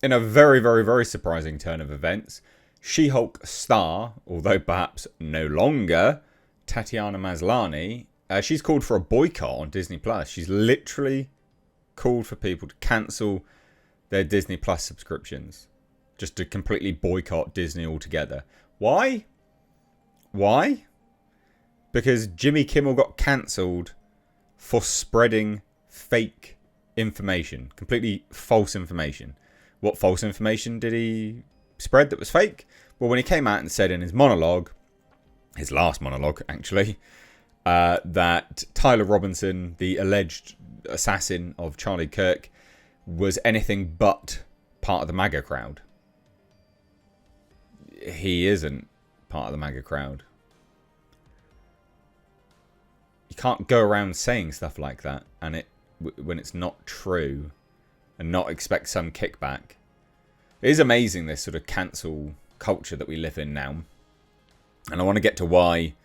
in a very, very, very surprising turn of events, She-Hulk star, although perhaps no longer, Tatiana Maslany, she's called for a boycott on Disney Plus. She's literally called for people to cancel their Disney Plus subscriptions, just to completely boycott Disney altogether. Why? Why? Because Jimmy Kimmel got cancelled for spreading fake information, completely false information. What false information did he spread that was fake? Well, when he came out and said in his monologue, his last monologue actually, that Tyler Robinson, the alleged assassin of Charlie Kirk, was anything but part of the MAGA crowd. He isn't part of the MAGA crowd. You can't go around saying stuff like that and when it's not true and not expect some kickback. It is amazing, this sort of cancel culture that we live in now. And I want to get to why.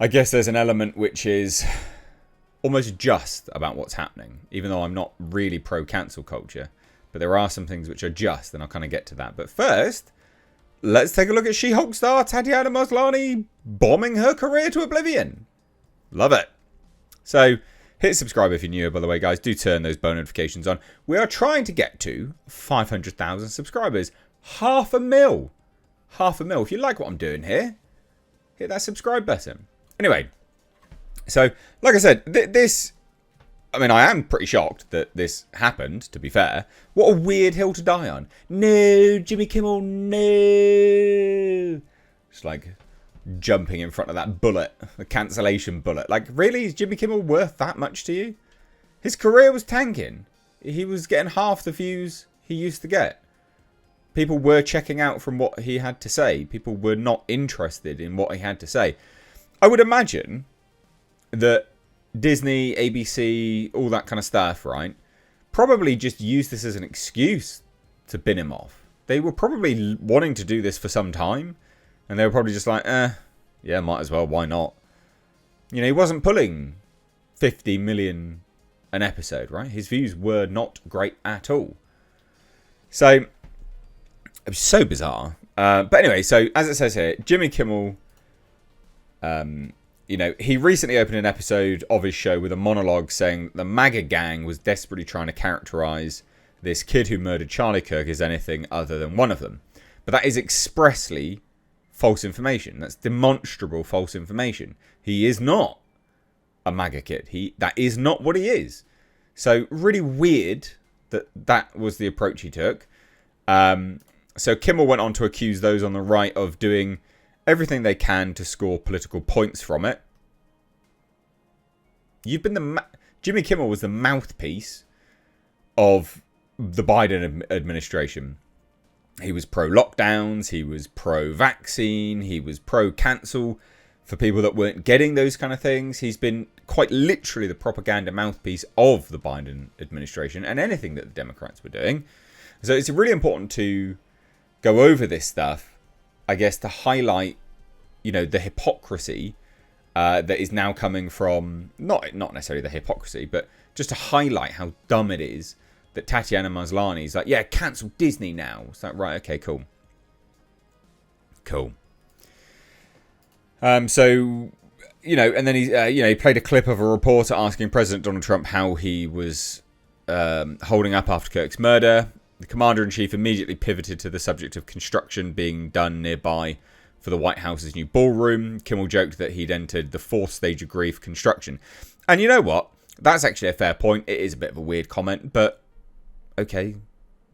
I guess there's an element which is almost just about what's happening, even though I'm not really pro cancel culture. But there are some things which are just, and I'll kind of get to that. But first, let's take a look at She-Hulk star Tatiana Maslany bombing her career to oblivion. Love it. So, hit subscribe if you're new, by the way, guys. Do turn those bell notifications on. We are trying to get to 500,000 subscribers. 500,000. 500,000. If you like what I'm doing here, hit that subscribe button. Anyway, so, like I said, I mean, I am pretty shocked that this happened, to be fair. What a weird hill to die on. No, Jimmy Kimmel, no. Just like jumping in front of that bullet, the cancellation bullet. Like, really? Is Jimmy Kimmel worth that much to you? His career was tanking. He was getting half the views he used to get. People were checking out from what he had to say. People were not interested in what he had to say. I would imagine that Disney, ABC, all that kind of stuff, right, probably just used this as an excuse to bin him off. They were probably wanting to do this for some time, and they were probably just like, yeah, might as well, why not? You know, he wasn't pulling 50 million an episode, right? His views were not great at all. So, it was so bizarre. But anyway, so as it says here, Jimmy Kimmel, you know, he recently opened an episode of his show with a monologue saying the MAGA gang was desperately trying to characterize this kid who murdered Charlie Kirk as anything other than one of them. But that is expressly false information. That's demonstrable false information. He is not a MAGA kid. That is not what he is. So really weird that was the approach he took. So Kimmel went on to accuse those on the right of doing everything they can to score political points from it. Jimmy Kimmel was the mouthpiece of the Biden administration. He was pro-lockdowns, he was pro-vaccine, he was pro-cancel for people that weren't getting those kind of things. He's been quite literally the propaganda mouthpiece of the Biden administration and anything that the Democrats were doing. So it's really important to go over this stuff, I guess, to highlight, you know, the hypocrisy that is now coming from, not necessarily the hypocrisy, but just to highlight how dumb it is that Tatiana Maslany is like, yeah, cancel Disney now. It's like, right, okay, cool. Cool. So, you know, and then he played a clip of a reporter asking President Donald Trump how he was holding up after Kirk's murder. The commander-in-chief immediately pivoted to the subject of construction being done nearby for the White House's new ballroom. Kimmel joked that he'd entered the fourth stage of grief, construction. And you know what? That's actually a fair point. It is a bit of a weird comment, but okay.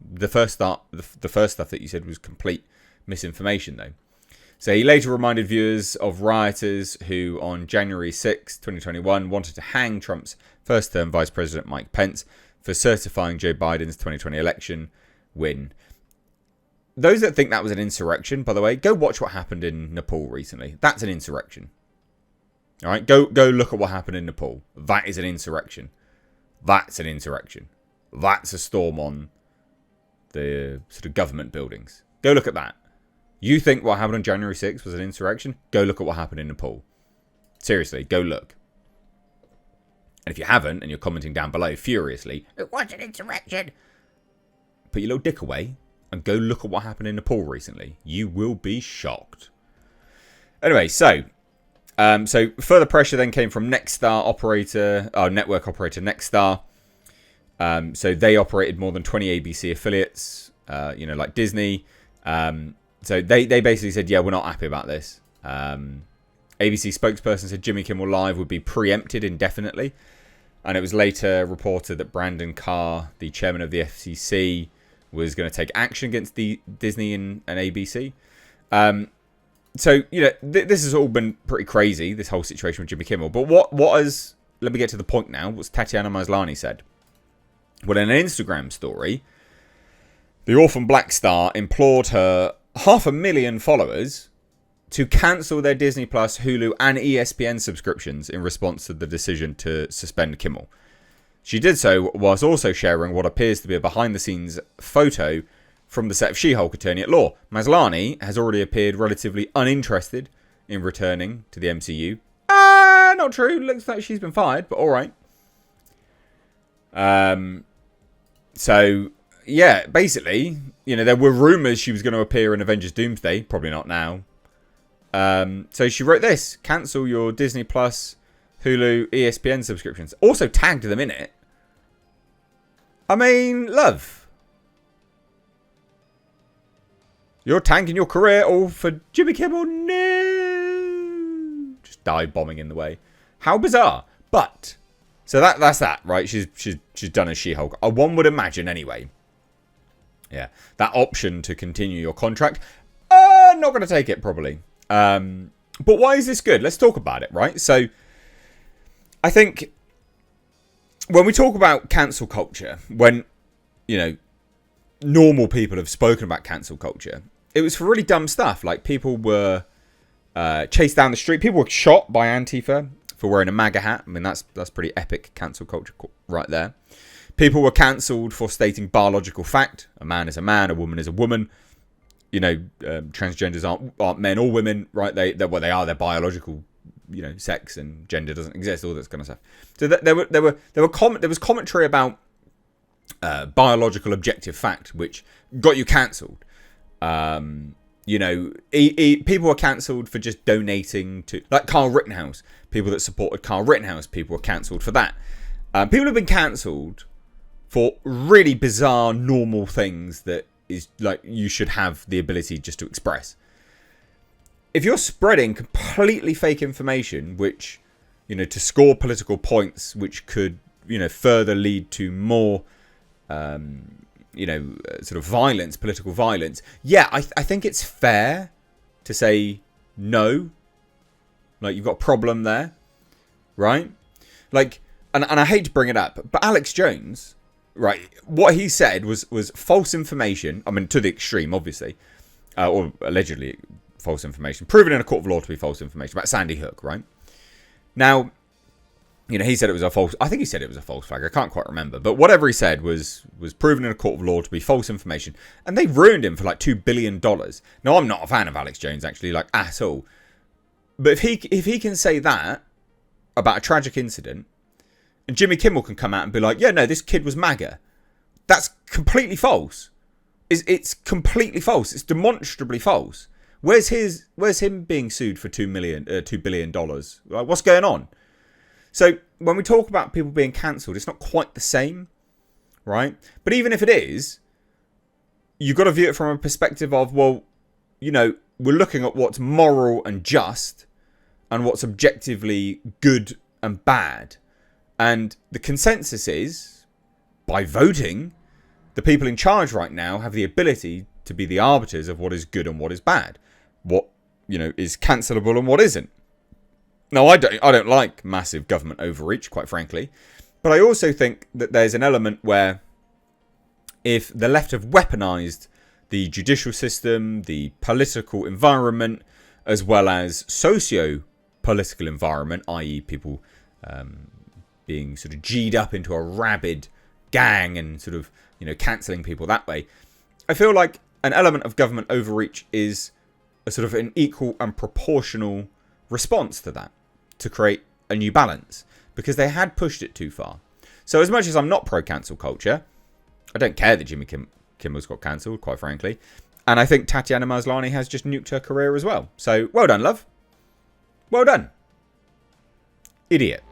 The first stuff that you said was complete misinformation, though. So he later reminded viewers of rioters who, on January 6, 2021, wanted to hang Trump's first-term Vice President Mike Pence for certifying Joe Biden's 2020 election win. Those that think that was an insurrection, by the way, go watch what happened in Nepal recently. That's an insurrection. All right, go look at what happened in Nepal. That is an insurrection. That's an insurrection. That's a storm on the sort of government buildings. Go look at that. You think what happened on January 6th was an insurrection? Go look at what happened in Nepal. Seriously, go look. And if you haven't, and you're commenting down below furiously, it was an insurrection, put your little dick away and go look at what happened in Nepal recently. You will be shocked. Anyway, so further pressure then came from network operator Nexstar. So they operated more than 20 ABC affiliates, like Disney. So they basically said, yeah, we're not happy about this. ABC spokesperson said Jimmy Kimmel Live would be preempted indefinitely. And it was later reported that Brandon Carr, the chairman of the FCC, was going to take action against the Disney and ABC. So, this has all been pretty crazy, this whole situation with Jimmy Kimmel. But let me get to the point now, what Tatiana Maslany said. Well, in an Instagram story, the orphan black star implored her 500,000 followers to cancel their Disney Plus, Hulu and ESPN subscriptions in response to the decision to suspend Kimmel. She did so whilst also sharing what appears to be a behind-the-scenes photo from the set of She-Hulk Attorney at Law. Maslany has already appeared relatively uninterested in returning to the MCU. Not true. Looks like she's been fired, but all right. So, yeah, basically, there were rumours she was going to appear in Avengers Doomsday. Probably not now. So she wrote this. Cancel your Disney Plus, Hulu, ESPN subscriptions. Also tagged them in it. I mean, love. You're tanking your career all for Jimmy Kimmel? No. Just dive bombing in the way. How bizarre. But, so that's that, right? She's done as She-Hulk. One would imagine anyway. Yeah. That option to continue your contract. Not going to take it, probably. But why is this good? Let's talk about it, right? So, I think when we talk about cancel culture, when, normal people have spoken about cancel culture, it was for really dumb stuff. Like, people were chased down the street. People were shot by Antifa for wearing a MAGA hat. I mean, that's pretty epic cancel culture right there. People were cancelled for stating biological fact. A man is a man, a woman is a woman. Transgenders aren't men or women, right? They are their biological, sex and gender doesn't exist, all this kind of stuff. So there was commentary about biological objective fact, which got you cancelled. People were cancelled for just donating to, like Carl Rittenhouse. People that supported Carl Rittenhouse, people were cancelled for that. People have been cancelled for really bizarre, normal things that is like you should have the ability just to express. If you're spreading completely fake information, which, to score political points, which could, further lead to more, sort of violence, political violence. Yeah, I think it's fair to say no. Like, you've got a problem there, right? Like, and I hate to bring it up, but Alex Jones, right, what he said was false information. I mean, to the extreme, obviously, or allegedly false information, proven in a court of law to be false information about Sandy Hook, right? Now, he said it was a false. I think he said it was a false flag. I can't quite remember, but whatever he said was proven in a court of law to be false information, and they ruined him for like $2 billion. Now, I'm not a fan of Alex Jones, actually, like at all. But if he can say that about a tragic incident, and Jimmy Kimmel can come out and be like, yeah, no, this kid was MAGA. That's completely false. It's completely false. It's demonstrably false. Where's him being sued for $2 billion? Like, what's going on? So when we talk about people being cancelled, it's not quite the same, right? But even if it is, you've got to view it from a perspective of, well, we're looking at what's moral and just and what's objectively good and bad. And the consensus is, by voting, the people in charge right now have the ability to be the arbiters of what is good and what is bad. What, is cancelable and what isn't. Now, I don't like massive government overreach, quite frankly. But I also think that there's an element where if the left have weaponised the judicial system, the political environment, as well as socio-political environment, i.e. people being sort of G'd up into a rabid gang and sort of, cancelling people that way. I feel like an element of government overreach is a sort of an equal and proportional response to that, to create a new balance, because they had pushed it too far. So as much as I'm not pro-cancel culture, I don't care that Jimmy Kimmel's got cancelled, quite frankly. And I think Tatiana Maslany has just nuked her career as well. So, well done, love. Well done. Idiot.